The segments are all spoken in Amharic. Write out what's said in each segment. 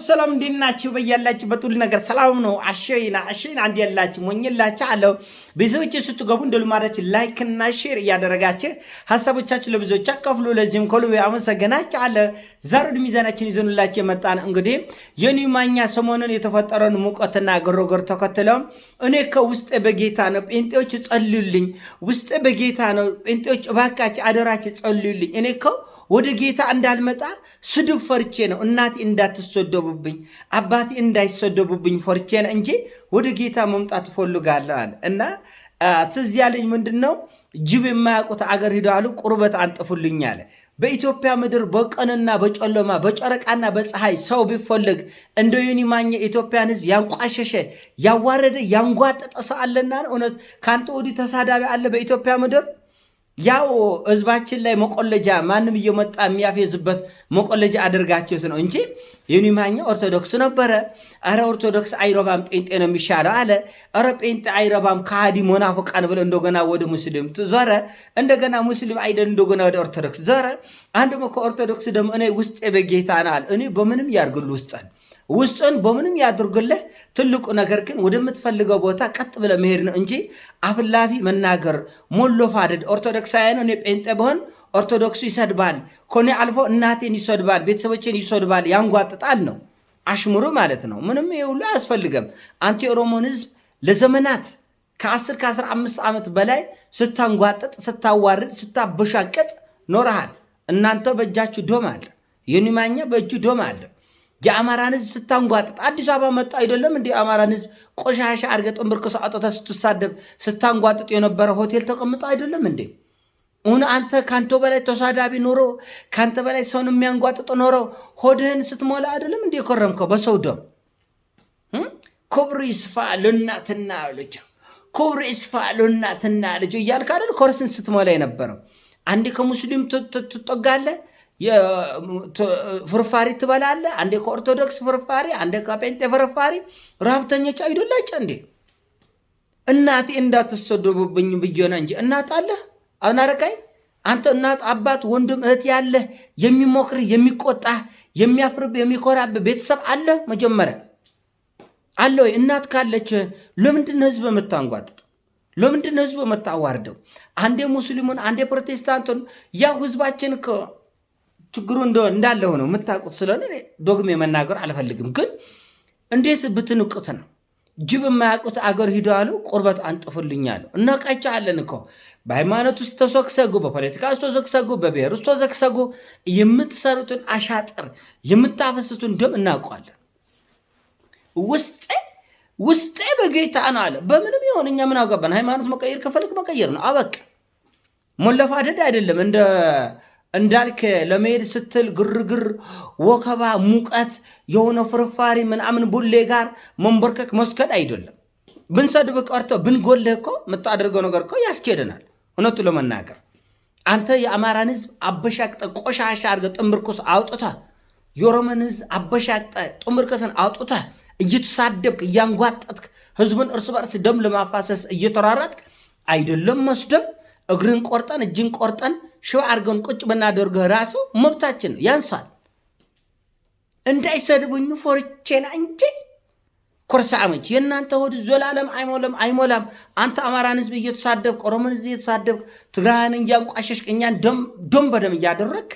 ሰላም እንዲናችሁ በያላችሁ በጥሉ ነገር ሰላም ነው። አሸይና አንድ ያላችሁ ሞኝላችሁ አለው ቤተሰቦች ስትገቡ እንደልማዳችሁ ላይክ እና ሼር እያደረጋችሁ ሐሳቦቻችሁ ለብዙዎች አካፍሉ። ለዚህም ከልብ አመሰግናችሁ አለ። ዛሬ ሚዛናችን ይዘንላችሁ የመጣን እንግዲህ የኒው ማኛ ሰሞኑን የተፈጠረውን ሙቀትና ግርግር ተከትለው እኔ ከውስጥ በጌታ ነው ጴንጤዎች ጸልዩልኝ፣ ውስጥ በጌታ ነው ጴንጤዎች እባካችሁ አደራችሁ ጸልዩልኝ፣ እኔ ወደ ጌታ እንዳልመጣ ስድብ ፈርቼ ነው። እናቴ እንዳትሰደቡብኝ አባቴ እንዳይሰደቡብኝ ፈርቼ ነው እንጂ ወደ ጌታ መምጣት ፈልጋለሁ አለ እና ትዝ ያለኝ ምንድነው ጅብ የማያውቁት አገር ሄደዋል ቁርበት አንጥፉልኝ አለ። በኢትዮጵያ ምድር በቀንና በጨለማ በጨረቃና በፀሐይ ሰው ቢፈልግ እንደ ዮኒ ማኛ ኢትዮጵያን ሕዝብ ያንቋሸሸ ያዋረደ ያንጓጠጠ ሰው አለና እውነት ካንተ ወዲህ ተሳዳቢ አለ በኢትዮጵያ ምድር? ያው ህዝባችን ላይ መቆለጃ ማንም እየመጣ የሚያፌዝበት መቆለጃ አድርጋችሁት ነው እንጂ ዮኒ ማኛ ኦርቶዶክስ ነበረ። አረ ኦርቶዶክስ አይረባም ጴንጤ ነው የሚሻለው አለ። አረ ጴንጤ አይረባም ከሃዲ ሙናፍቃን ብለ እንደገና ወደ ሙስሊም ዞረ። እንደገና ሙስሊም አይደል እንደገና ወደ ኦርቶዶክስ ዞረ። አንድም ከኦርቶዶክስ ደግሞ እኔ ውስጤ በጌታ ነው አለ። እኔ በምንም ያርግሉ ውስጥን በምንም ያድርግልህ። ትልቁ ነገር ግን ወደምትፈልገው ቦታ ቀጥ ብለ መሄድ ነው እንጂ አፍላፊ መናገር ሞሎፋደድ። ኦርቶዶክሳውያን እኔ ጴንጤ በሆን ኦርቶዶክሱ ይሰድባል፣ ኮኔ አልፎ እናቴን ይሰድባል፣ ቤተሰቦቼን ይሰድባል፣ ያንጓጥጣል ነው አሽሙሩ ማለት ነው። ምንም ይሁሉ አያስፈልገም። አንተ የኦሮሞን ህዝብ ለዘመናት ከ10 ከ15 ዓመት በላይ ስታንጓጥጥ፣ ስታዋርድ፣ ስታበሻቀጥ ኖረሃል። እናንተ በእጃችሁ ዶም አለ፣ ዮኒ ማኛ በእጁ ዶም አለ። የአማራን ህዝብ ስታንጓጥጥ አዲስ አበባ መጣ አይደለም እንዴ? አማራን ህዝብ ቆሻሻ አርገ ጥንብርክሶ አውጥተህ ስትሳደብ ስታንጓጥጥ የነበረ ሆቴል ተቀምጦ አይደለም እንዴ? አንተ ካንተ በላይ ተሳዳቢ ኖሮ ካንተ በላይ ሰውን የሚያንጓጥጥ ኖሮ ሆድህን ስትሞላ አይደለም እንዴ የኮረምከው በሰው ደም? ክብሩ ይስፋ ለእናትና ልጅ፣ ክብሩ ይስፋ ለእናትና ልጅ እያልክ አይደል ኮርስን ስትሞላ የነበረው? አንዴ ከሙስሊም ትጠጋለህ ፍርፋሪ ትበላለህ፣ አንዴ ከኦርቶዶክስ ፍርፋሪ፣ አንዴ ከጴንጤ ፍርፋሪ። ረሀብተኞች አይደላቸው እንዴ? እናቴ እንዳትሰደቡብኝ ብዬ ነው እንጂ እናት አለህ አናረቃይ? አንተ እናት አባት ወንድም እህት ያለህ የሚሞክርህ የሚቆጣህ የሚያፍርብህ የሚኮራብህ ቤተሰብ አለህ? መጀመሪያ አለ ወይ? እናት ካለች ለምንድን ህዝብ የምታንጓጥጥ? ለምንድን ህዝብ የምታዋርደው? አንዴ ሙስሊሙን አንዴ ፕሮቴስታንቱን ያው ህዝባችን ችግሩ እንዳለ ሆነው የምታውቁት ስለሆነ ዶግሜ መናገር አልፈልግም። ግን እንዴት ብትንቁት ነው? ጅብ የማያውቁት አገር ሂዶ አሉ ቁርበት አንጥፉልኛሉ። እናቃቸዋለን እኮ በሃይማኖት ውስጥ ተሰግሰጉ፣ በፖለቲካ ውስጥ ተሰግሰጉ፣ በብሔር ውስጥ ተሰግሰጉ። የምትሰሩትን አሻጥር የምታፈስቱን ደም እናውቀዋለን። ውስጤ በጌታ ነው አለ። በምንም ይሆን እኛ ምን አገባን? ሃይማኖት መቀየር ከፈልክ መቀየር ነው አበቃ። ሞለፋደድ አይደለም እንዳልክ ለመሄድ ስትል ግርግር፣ ወከባ፣ ሙቀት የሆነ ፍርፋሪ ምናምን ቡሌ ጋር መንበርከክ መስከድ አይደለም። ብንሰድብ ቀርቶ ብንጎልህ እኮ የምታደርገው ነገር እኮ ያስኬደናል። እውነቱ ለመናገር አንተ የአማራን ህዝብ አበሻቅጠ ቆሻሻ አድርገህ ጥንብርኩስ አውጥተህ የኦሮሞን ህዝብ አበሻቅጠ ጥንብርኩስን አውጥተህ እየተሳደብክ እያንጓጠጥክ ህዝቡን እርስ በርስ ደም ለማፋሰስ እየተራራጥክ አይደለም መስደብ። እግርን ቆርጠን እጅን ቆርጠን ሽባ አርገን ቁጭ ብናደርገው ራሱ መብታችን ነው። ያንሳል። እንዳይሰድቡኝ ፎርቼና እንጂ ኮርሳሞች የእናንተ ሆድ ዘላለም አይሞላም። አንተ አማራን ህዝብ እየተሳደብክ ኦሮሞን ህዝብ እየተሳደብክ ትግራይን እያንቋሸሽክ እኛን ደም በደም እያደረግክ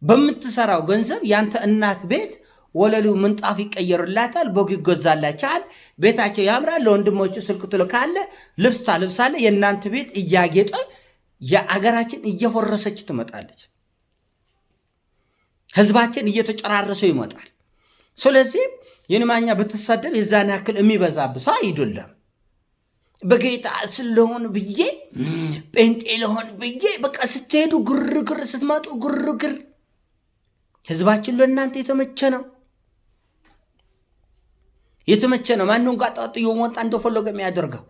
በምትሰራው ገንዘብ ያንተ እናት ቤት ወለሉ ምንጣፍ ይቀየርላታል፣ በግ ይገዛላችኋል፣ ቤታቸው ያምራል፣ ለወንድሞቹ ስልክ ትልካለህ፣ ልብስ ታለብሳለህ። የእናንተ ቤት እያጌጠ የአገራችን እየፈረሰች ትመጣለች። ህዝባችን እየተጨራረሰው ይመጣል። ስለዚህ ዮኒ ማኛ ብትሳደብ የዛን ያክል የሚበዛብህ ሰው አይደለም። በጌታ ስለሆን ብዬ ጴንጤ ለሆን ብዬ በቃ ስትሄዱ ግርግር፣ ስትመጡ ግርግር። ህዝባችን ለእናንተ የተመቸ ነው። ማንም ጋር ጣጡ የወጣ እንደፈለገ የሚያደርገው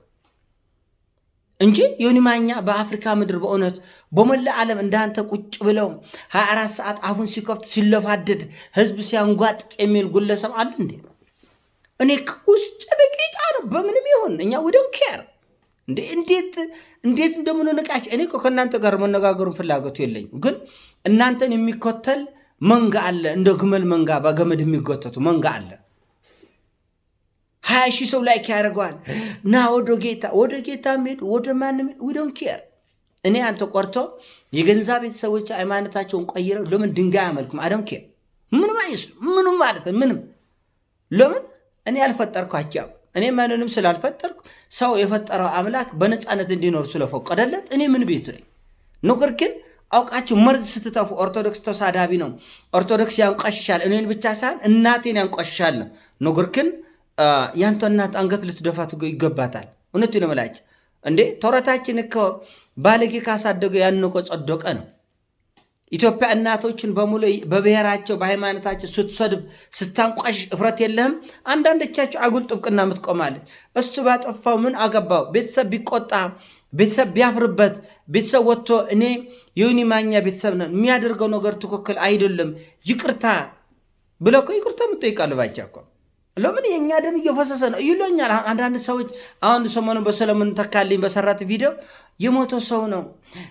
እንጂ ዮኒ ማኛ በአፍሪካ ምድር በእውነት በመላ ዓለም እንዳንተ ቁጭ ብለው 24 ሰዓት አፉን ሲከፍት ሲለፋደድ ህዝብ ሲያንጓጥጥ የሚል ግለሰብ አለ እንዴ? እኔ ውስጥ በጌታ ነው በምንም ይሁን እኛ ወደን ኬር እንዴት እንደምንነቃች እኔ ከእናንተ ጋር መነጋገሩን ፍላጎቱ የለኝም። ግን እናንተን የሚከተል መንጋ አለ፣ እንደ ግመል መንጋ በገመድ የሚጎተቱ መንጋ አለ። 20 ሺህ ሰው ላይክ ያደርገዋል። ና ወደ ጌታ ሄድ፣ ወደ ማንም ዊ ዶንት ኬር። እኔ አንተ ቆርቶ የገንዛ ቤተሰቦች ሃይማኖታቸውን ቀይረው ለምን ድንጋይ አመልኩም? አይ ዶንት ኬር። ምንም አይስሉ ምንም ማለት ምንም። ለምን እኔ ያልፈጠርኳቸው እኔ ማንንም ስላልፈጠርኩ ሰው የፈጠረው አምላክ በነፃነት እንዲኖር ስለፈቀደለት እኔ ምን ቤት ነኝ? ነገር ግን አውቃችሁ መርዝ ስትተፉ ኦርቶዶክስ ተሳዳቢ ነው፣ ኦርቶዶክስ ያንቋሽሻል፣ እኔን ብቻ ሳይሆን እናቴን ያንቋሽሻል ነው። ነገር ግን ያንተ እናት አንገት ልትደፋት ይገባታል። እውነቱን ነው የምላችሁ እንዴ። ተረታችን እኮ ባለጌ ካሳደገ ያንቆ ጸደቀ ነው። ኢትዮጵያ እናቶችን በሙሉ በብሔራቸው በሃይማኖታቸው ስትሰድብ ስታንቋሽ እፍረት የለህም? አንዳንዶቻችሁ አጉል ጥብቅና ምትቆማለች። እሱ ባጠፋው ምን አገባው? ቤተሰብ ቢቆጣ ቤተሰብ ቢያፍርበት ቤተሰብ ወጥቶ እኔ የዮኒ ማኛ ቤተሰብ ነን የሚያደርገው ነገር ትክክል አይደለም ይቅርታ ብለው እኮ ይቅርታ የምትጠይቃሉ ባቻ እኮ ለምን የኛ ደም እየፈሰሰ ነው ይሉኛል አንዳንድ ሰዎች። አሁን ሰሞኑን በሰለሞን ተካልኝ በሰራት ቪዲዮ የሞተ ሰው ነው፣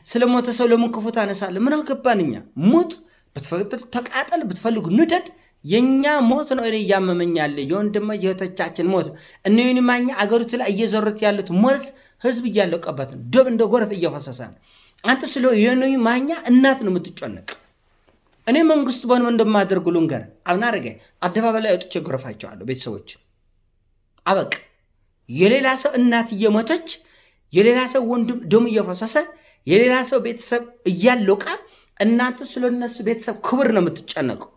ስለሞተ ሰው ለምን ክፉ ታነሳለህ? ምን አገባን እኛ? ሞት ብትፈልግ ተቃጠል፣ ብትፈልጉ ንደድ። የኛ ሞት ነው እኔ እያመመኛል። የወንድማ የእህቶቻችን ሞት እነ ዮኒ ማኛ አገሪቱ ላይ እየዘሩት ያሉት መርዝ ህዝብ እያለቀበት ነው። ደም እንደ ጎረፍ እየፈሰሰ ነው። አንተ ስለ ዮኒ ማኛ እናት ነው የምትጨነቅ። እኔ መንግስት በሆነ እንደማደርጉ ልንገር አብናረገ አደባባይ ላይ ወጥቼ ጎረፋቸዋለሁ። ቤተሰቦች አበቅ የሌላ ሰው እናት እየሞተች የሌላ ሰው ወንድም ደም እየፈሰሰ የሌላ ሰው ቤተሰብ እያለቀ እናንተ ስለነሱ ቤተሰብ ክብር ነው የምትጨነቀው።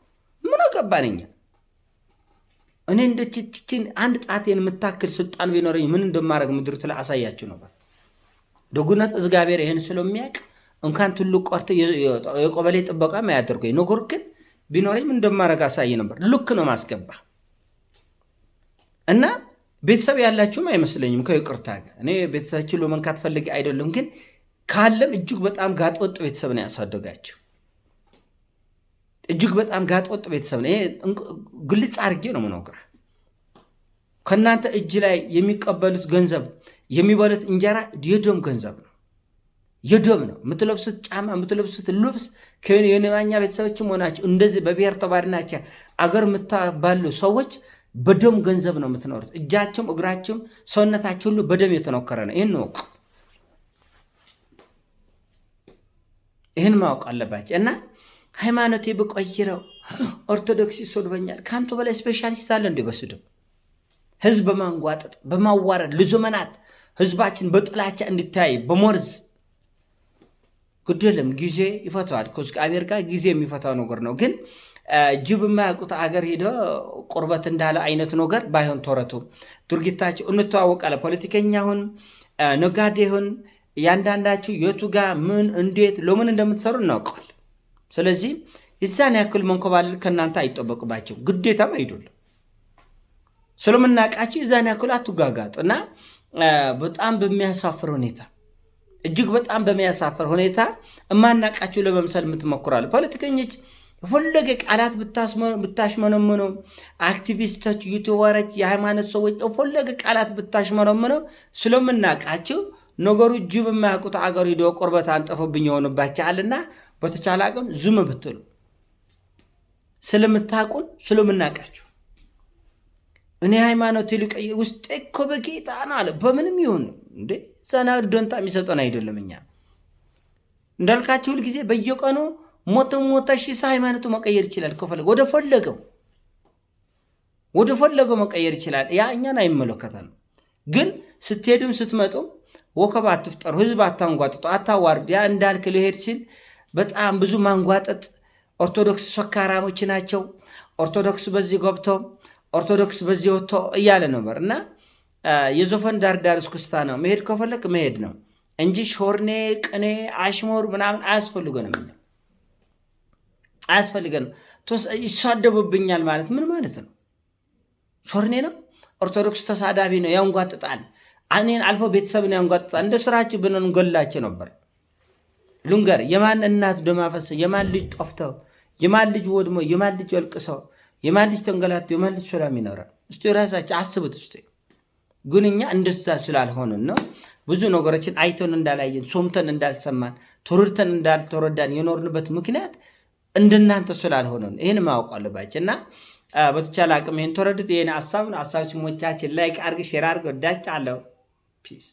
ምን አገባንኛ? እኔ እንደ ቺቺን አንድ ጣቴን የምታክል ስልጣን ቢኖረኝ ምን እንደማረግ ምድርቱ ላይ አሳያችሁ ነበር። ደጉነት እግዚአብሔር ይሄን ስለሚያውቅ እንኳን ትልቅ ቆርተ የቆበሌ ጥበቃ ማያደርገኝ ነገር ግን ቢኖረኝ ምን እንደማረግ አሳይ ነበር። ልክ ነው ማስገባ እና ቤተሰብ ያላችሁም አይመስለኝም ከይቅርታ ጋር። እኔ ቤተሰባችሁ ለመንካት ፈልጌ አይደለም፣ ግን ካለም እጅግ በጣም ጋጠወጥ ቤተሰብ ነው ያሳደጋችሁ። እጅግ በጣም ጋጠወጥ ቤተሰብ ነው። ግልጽ አድርጌ ነው የምነግርህ። ከእናንተ እጅ ላይ የሚቀበሉት ገንዘብ የሚበሉት እንጀራ የደም ገንዘብ ነው፣ የደም ነው። የምትለብሱት ጫማ የምትለብሱት ልብስ ከዮኒ ማኛ ቤተሰቦችም ሆናችሁ እንደዚህ በብሔር ተባድናቸው አገር የምታባሉ ሰዎች በደም ገንዘብ ነው የምትኖሩት። እጃቸውም እግራቸውም ሰውነታቸው ሁሉ በደም የተነከረ ነው። ይህን ወቅ ይህን ማወቅ አለባቸው። እና ሃይማኖቴ ብቆይረው ኦርቶዶክስ ይሰድበኛል። ከአንተ በላይ ስፔሻሊስት አለ እንዴ? በስድብ ህዝብ በማንጓጠጥ በማዋረድ ለዘመናት ህዝባችን በጥላቻ እንዲታይ በመርዝ ግድልም ጊዜ ይፈታዋል። ከእግዚአብሔር ጋር ጊዜ የሚፈታው ነገር ነው። ግን ጅብ የማያውቁት አገር ሄዶ ቁርበት እንዳለ አይነት ነገር ባይሆን ተረቱ ድርጊታቸው እንተዋወቃለን። ፖለቲከኛ ሁን ነጋዴ ሁን ያንዳንዳችሁ የቱ ጋር ምን እንዴት ለምን እንደምትሰሩ እናውቀዋል። ስለዚህ የዛን ያክል መንኮባለል ከእናንተ አይጠበቅባቸው ግዴታም አይደለም። ስለምናውቃችሁ የዛን ያክል አትጋጋጡ እና በጣም በሚያሳፍር ሁኔታ እጅግ በጣም በሚያሳፍር ሁኔታ እማናቃችሁ ለመምሰል የምትሞክራሉ። ፖለቲከኞች የፈለገ ቃላት ብታሽመነምኑ፣ አክቲቪስቶች፣ ዩቲዩበሮች፣ የሃይማኖት ሰዎች የፈለገ ቃላት ብታሽመነምኑ ስለምናቃችሁ ነገሩ ጅብ የማያውቁት አገር ሄዶ ቁርበት አንጠፉብኝ የሆኑባችኋልና በተቻለ አቅም ዝም ብትሉ ስለምታውቁን ስለምናቃችሁ። እኔ ሃይማኖት ልቀይ ውስጥ እኮ በጌታ ነው አለ። በምንም ይሁን እንዴ ዘና ዶንታ የሚሰጠን አይደለም። እኛ እንዳልካችሁ ሁሉ ጊዜ በየቀኑ ሞተ ሺህ ሃይማኖቱ መቀየር ይችላል። ከፈለገ ወደ ፈለገው መቀየር ይችላል። ያ እኛን አይመለከተንም። ግን ስትሄዱም ስትመጡም ወከባ አትፍጠሩ፣ ህዝብ አታንጓጥጡ፣ አታዋርድ። ያ እንዳልክ ልሄድ ሲል በጣም ብዙ ማንጓጠጥ ኦርቶዶክስ ሰካራሞች ናቸው፣ ኦርቶዶክስ በዚህ ገብተው ኦርቶዶክስ በዚህ ወጥቶ እያለ ነበር። እና የዘፈን ዳርዳር እስኩስታ ነው። መሄድ ከፈለክ መሄድ ነው እንጂ ሾርኔ ቅኔ አሽሞር ምናምን አያስፈልገንም። ይሳደቡብኛል ማለት ምን ማለት ነው? ሾርኔ ነው፣ ኦርቶዶክስ ተሳዳቢ ነው፣ ያንጓጥጣል። እኔን አልፎ ቤተሰብን ያንጓጥጣል። እንደ ስራችሁ ብንን ገላችሁ ነበር። ሉንገር የማን እናት ደማፈሰ፣ የማን ልጅ ጠፍተው፣ የማን ልጅ ወድሞ፣ የማን ልጅ ወልቅሰው፣ የማን ልጅ ተንገላቶ፣ የማን ልጅ ሰላም ይኖራል? እስቲ ራሳችሁ አስቡት። እስቲ ግን እኛ እንደዛ ስላልሆነን ነው ብዙ ነገሮችን አይተን እንዳላየን፣ ሶምተን እንዳልሰማን፣ ተረድተን እንዳልተረዳን የኖርንበት ምክንያት እንደናንተ ስላልሆነ ይሄን ማወቅ አለባችሁ እና በተቻለ አቅም ይሄን ተረዱት። ይሄን ሐሳብ ሲሞቻችን ላይክ አድርግ ሼር አድርግ ወዳችኋለሁ ፒስ